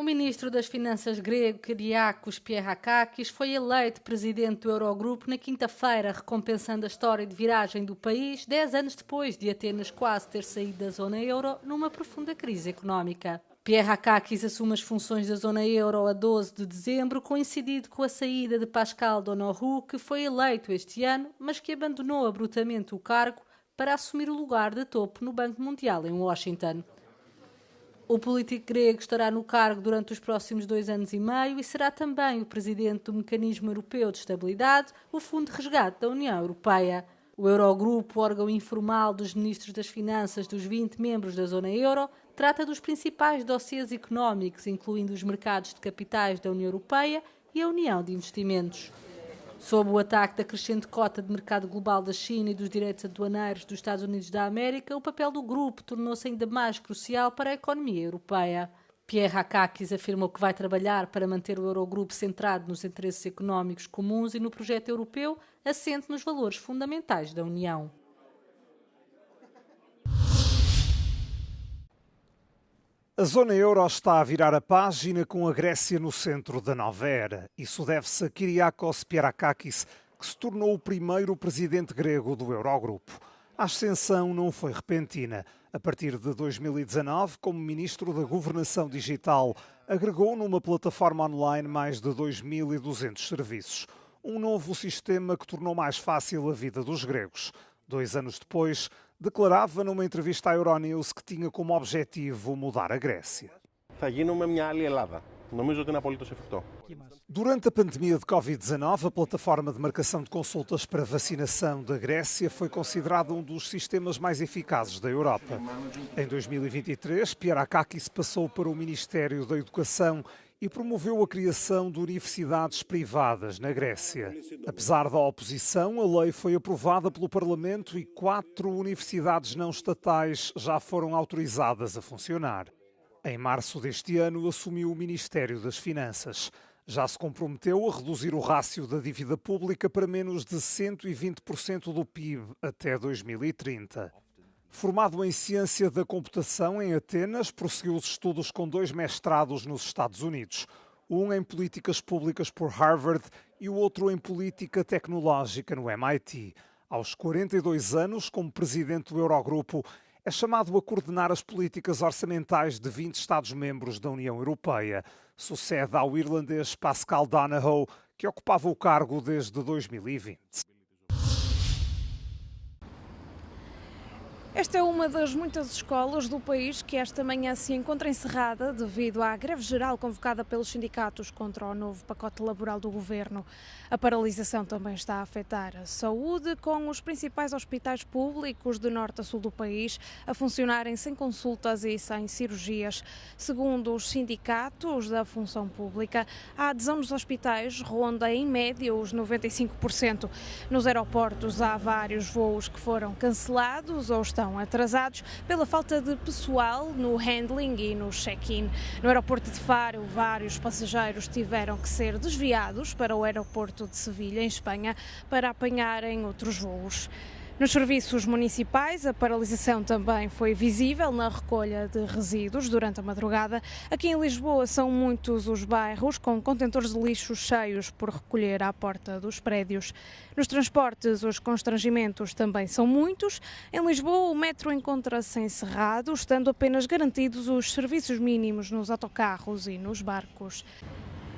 O ministro das Finanças grego, Kyriakos Pierrakakis, foi eleito presidente do Eurogrupo na quinta-feira, recompensando a história de viragem do país 10 anos depois de Atenas quase ter saído da zona euro numa profunda crise económica. Pierrakakis assume as funções da zona euro a 12 de dezembro, coincidido com a saída de Pascal Donoghue, que foi eleito este ano, mas que abandonou abruptamente o cargo para assumir o lugar de topo no Banco Mundial em Washington. O político grego estará no cargo durante os próximos 2 anos e meio e será também o presidente do Mecanismo Europeu de Estabilidade, o Fundo de Resgate da União Europeia. O Eurogrupo, órgão informal dos ministros das Finanças dos 20 membros da zona euro, trata dos principais dossiês económicos, incluindo os mercados de capitais da União Europeia e a União de Investimentos. Sob o ataque da crescente cota de mercado global da China e dos direitos aduaneiros dos Estados Unidos da América, o papel do grupo tornou-se ainda mais crucial para a economia europeia. Pierrakakis afirmou que vai trabalhar para manter o Eurogrupo centrado nos interesses económicos comuns e no projeto europeu assente nos valores fundamentais da União. A zona euro está a virar a página com a Grécia no centro da nova era. Isso deve-se a Kyriakos Pierrakakis, que se tornou o primeiro presidente grego do Eurogrupo. A ascensão não foi repentina. A partir de 2019, como ministro da Governação Digital, agregou numa plataforma online mais de 2.200 serviços. Um novo sistema que tornou mais fácil a vida dos gregos. 2 anos depois, declarava numa entrevista à Euronews que tinha como objetivo mudar a Grécia. Durante a pandemia de Covid-19, a plataforma de marcação de consultas para vacinação da Grécia foi considerada um dos sistemas mais eficazes da Europa. Em 2023, Pierrakakis passou para o Ministério da Educação e promoveu a criação de universidades privadas na Grécia. Apesar da oposição, a lei foi aprovada pelo Parlamento e 4 universidades não estatais já foram autorizadas a funcionar. Em março deste ano, assumiu o Ministério das Finanças. Já se comprometeu a reduzir o rácio da dívida pública para menos de 120% do PIB até 2030. Formado em Ciência da Computação em Atenas, prosseguiu os estudos com 2 mestrados nos Estados Unidos. Um em Políticas Públicas por Harvard e o outro em Política Tecnológica no MIT. Aos 42 anos, como presidente do Eurogrupo, é chamado a coordenar as políticas orçamentais de 20 Estados-membros da União Europeia. Sucede ao irlandês Pascal Donoghue, que ocupava o cargo desde 2020. Esta é uma das muitas escolas do país que esta manhã se encontra encerrada devido à greve geral convocada pelos sindicatos contra o novo pacote laboral do governo. A paralisação também está a afetar a saúde, com os principais hospitais públicos de norte a sul do país a funcionarem sem consultas e sem cirurgias. Segundo os sindicatos da função pública, a adesão nos hospitais ronda em média os 95%. Nos aeroportos há vários voos que foram cancelados ou estão atrasados pela falta de pessoal no handling e no check-in. No aeroporto de Faro, vários passageiros tiveram que ser desviados para o aeroporto de Sevilha, em Espanha, para apanharem outros voos. Nos serviços municipais, a paralisação também foi visível na recolha de resíduos durante a madrugada. Aqui em Lisboa são muitos os bairros com contentores de lixo cheios por recolher à porta dos prédios. Nos transportes, os constrangimentos também são muitos. Em Lisboa, o metro encontra-se encerrado, estando apenas garantidos os serviços mínimos nos autocarros e nos barcos.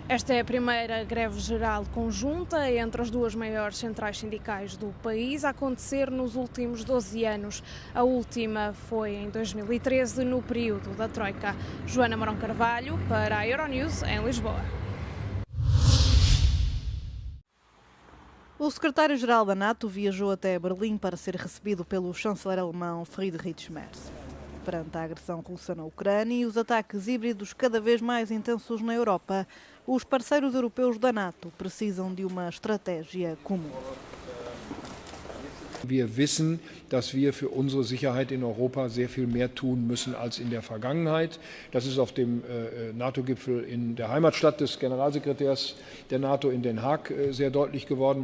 Esta é a primeira greve geral conjunta entre as 2 maiores centrais sindicais do país a acontecer nos últimos 12 anos. A última foi em 2013, no período da Troika. Joana Marão Carvalho, para a Euronews, em Lisboa. O secretário-geral da NATO viajou até Berlim para ser recebido pelo chanceler alemão Friedrich Merz. Perante a agressão russa na Ucrânia e os ataques híbridos cada vez mais intensos na Europa, os parceiros europeus da NATO precisam de uma estratégia comum. Wir wissen, dass wir für unsere Sicherheit in Europa sehr viel mehr tun müssen als in der Vergangenheit. Das ist auf dem NATO-Gipfel in der Heimatstadt des Generalsekretärs der NATO in Den Haag sehr deutlich geworden.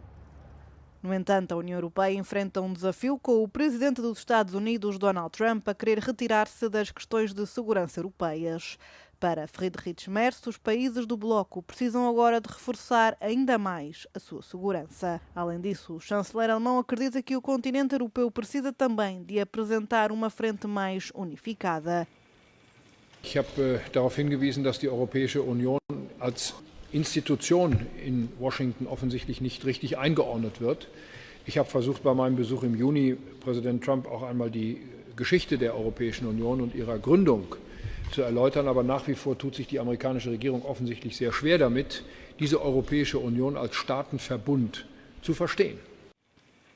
No entanto, a União Europeia enfrenta um desafio com o presidente dos Estados Unidos, Donald Trump, a querer retirar-se das questões de segurança europeias. Para Friedrich Merz, os países do bloco precisam agora de reforçar ainda mais a sua segurança. Além disso, o chanceler alemão acredita que o continente europeu precisa também de apresentar uma frente mais unificada. Ich habe darauf hingewiesen, dass die Europäische Union als Institution in Washington offensichtlich nicht richtig eingeordnet wird. Ich habe versucht, bei meinem Besuch im Juni Präsident Trump auch einmal die Geschichte der Europäischen Union und ihrer Gründung zu erläutern, aber nach wie vor tut sich die amerikanische Regierung offensichtlich sehr schwer damit, diese Europäische Union als Staatenverbund zu verstehen.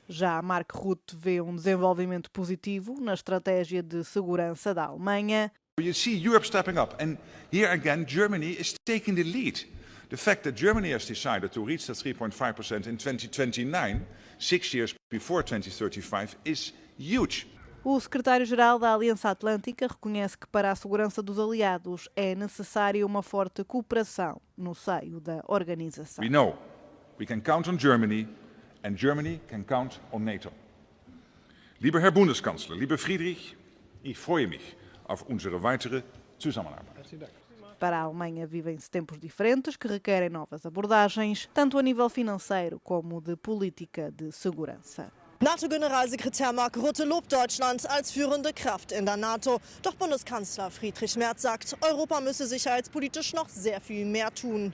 Já Mark Rutte vê desenvolvimento positivo na estratégia de segurança da Alemanha. You see Europe stepping up, and here again Germany is taking the lead. The fact that Germany has decided to reach the 3.5% in 2029, 6 years before 2035, is huge. O secretário-geral da Aliança Atlântica reconhece que para a segurança dos aliados é necessária uma forte cooperação no seio da organização. We know we can count on Germany and Germany can count on NATO. Lieber Herr Bundeskanzler, lieber Friedrich, ich freue mich auf unsere weitere Zusammenarbeit. Para a Alemanha vivem-se tempos diferentes que requerem novas abordagens, tanto a nível financeiro como de política de segurança. NATO-Generalsekretär Mark Rutte lobt Deutschland als führende Kraft in der NATO. Doch Bundeskanzler Friedrich Merz sagt, Europa müsse sicherheitspolitisch noch sehr viel mehr tun.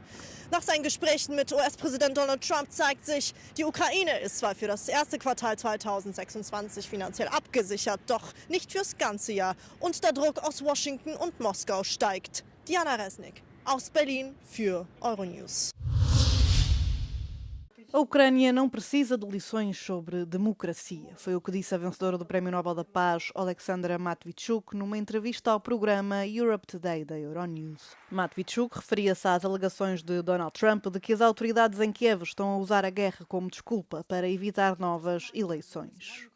Nach seinen Gesprächen mit US-Präsident Donald Trump zeigt sich, die Ukraine ist zwar für das erste Quartal 2026 finanziell abgesichert, doch nicht fürs ganze Jahr. Und der Druck aus Washington und Moskau steigt. Diana Resnick aus Berlin für Euronews. A Ucrânia não precisa de lições sobre democracia. Foi o que disse a vencedora do Prémio Nobel da Paz, Alexandra Matvichuk, numa entrevista ao programa Europe Today da Euronews. Matvichuk referia-se às alegações de Donald Trump de que as autoridades em Kiev estão a usar a guerra como desculpa para evitar novas eleições.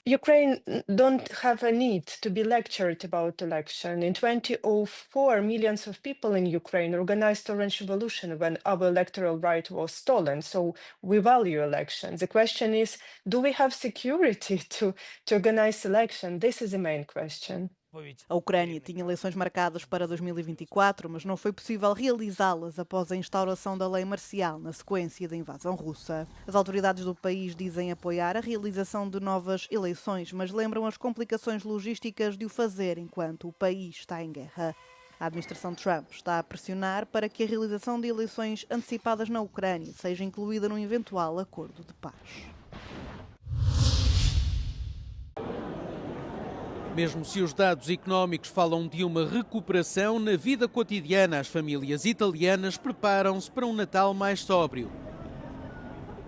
Ukraine don't have a need to be lectured about election. In 2004, millions of people in Ukraine organized Orange Revolution when our electoral right was stolen. So we value elections. The question is, do we have security to organize election? This is the main question. A Ucrânia tinha eleições marcadas para 2024, mas não foi possível realizá-las após a instauração da lei marcial na sequência da invasão russa. As autoridades do país dizem apoiar a realização de novas eleições, mas lembram as complicações logísticas de o fazer enquanto o país está em guerra. A administração Trump está a pressionar para que a realização de eleições antecipadas na Ucrânia seja incluída num eventual acordo de paz. Mesmo se os dados económicos falam de uma recuperação, na vida cotidiana as famílias italianas preparam-se para um Natal mais sóbrio.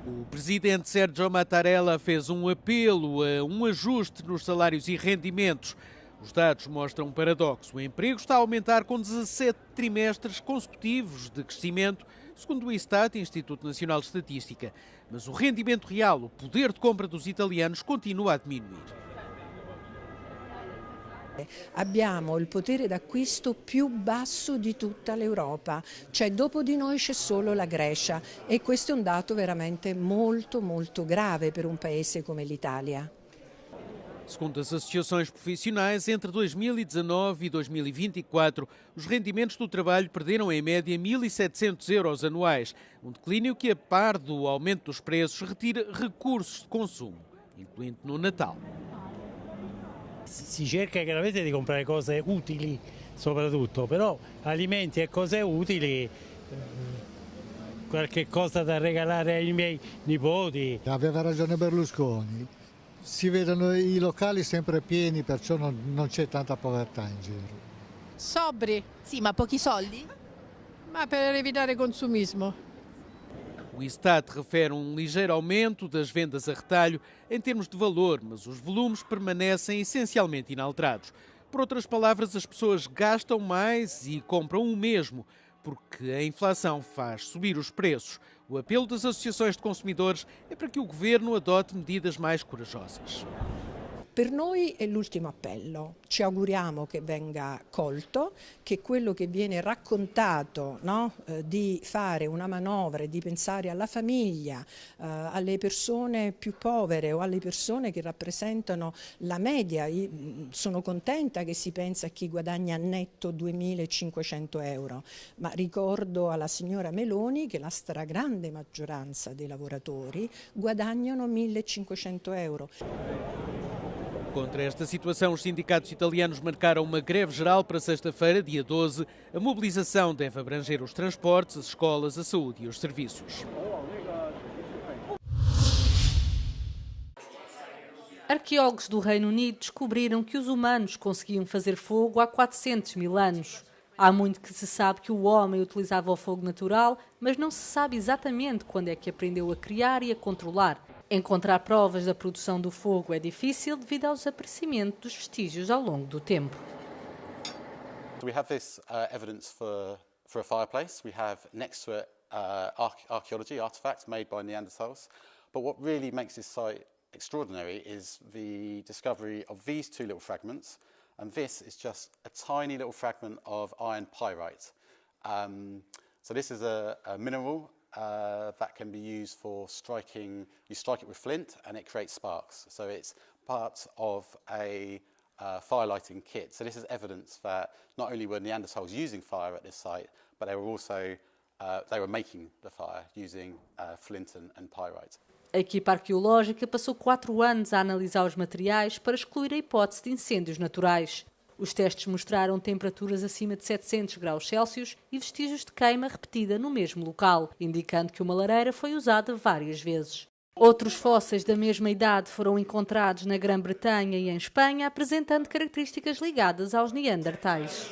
O presidente Sergio Mattarella fez um apelo a um ajuste nos salários e rendimentos. Os dados mostram um paradoxo. O emprego está a aumentar com 17 trimestres consecutivos de crescimento, segundo o Istat, Instituto Nacional de Estatística. Mas o rendimento real, o poder de compra dos italianos, continua a diminuir. Abbiamo il potere d'acquisto più basso di tutta l'Europa, cioè dopo di noi c'è solo la Grecia e questo è un dato veramente molto grave per un paese come l'Italia. Segundo as associações profissionais, entre 2019 e 2024, os rendimentos do trabalho perderam em média 1.700 euros anuais, um declínio que, a par do aumento dos preços, retira recursos de consumo, incluindo no Natal. Si cerca chiaramente di comprare cose utili soprattutto, però alimenti e cose utili, qualche cosa da regalare ai miei nipoti. Aveva ragione Berlusconi, si vedono i locali sempre pieni, perciò non c'è tanta povertà in giro. Sobri. Sì, ma pochi soldi? Ma per evitare consumismo. O Istat refere um ligeiro aumento das vendas a retalho em termos de valor, mas os volumes permanecem essencialmente inalterados. Por outras palavras, as pessoas gastam mais e compram o mesmo, porque a inflação faz subir os preços. O apelo das associações de consumidores é para que o governo adote medidas mais corajosas. Per noi è l'ultimo appello, ci auguriamo che venga colto, che quello che viene raccontato, no? Di fare una manovra e di pensare alla famiglia, alle persone più povere o alle persone che rappresentano la media. Sono contenta che si pensa a chi guadagna netto 2.500 euro, ma ricordo alla signora Meloni che la stragrande maggioranza dei lavoratori guadagnano 1.500 euro. Contra esta situação, os sindicatos italianos marcaram uma greve geral para sexta-feira, dia 12. A mobilização deve abranger os transportes, as escolas, a saúde e os serviços. Arqueólogos do Reino Unido descobriram que os humanos conseguiam fazer fogo há 400 mil anos. Há muito que se sabe que o homem utilizava o fogo natural, mas não se sabe exatamente quando é que aprendeu a criar e a controlar. Encontrar provas da produção do fogo é difícil devido ao desaparecimento dos vestígios ao longo do tempo. We have this evidence for a fireplace. We have next to it archaeology artifacts made by Neanderthals. But what really makes this site extraordinary is the discovery of these two little fragments, and this is just a tiny little fragment of iron pyrite. So this is a mineral that can be used for striking. You strike it with flint and it creates sparks. So it's part of a fire lighting kit. So this is evidence that not only were Neanderthals using fire at this site, but they were also making the fire using flint and pyrite. A equipa arqueológica passou 4 anos a analisar os materiais para excluir a hipótese de incêndios naturais. Os testes mostraram temperaturas acima de 700 graus Celsius e vestígios de queima repetida no mesmo local, indicando que uma lareira foi usada várias vezes. Outros fósseis da mesma idade foram encontrados na Grã-Bretanha e em Espanha, apresentando características ligadas aos neandertais.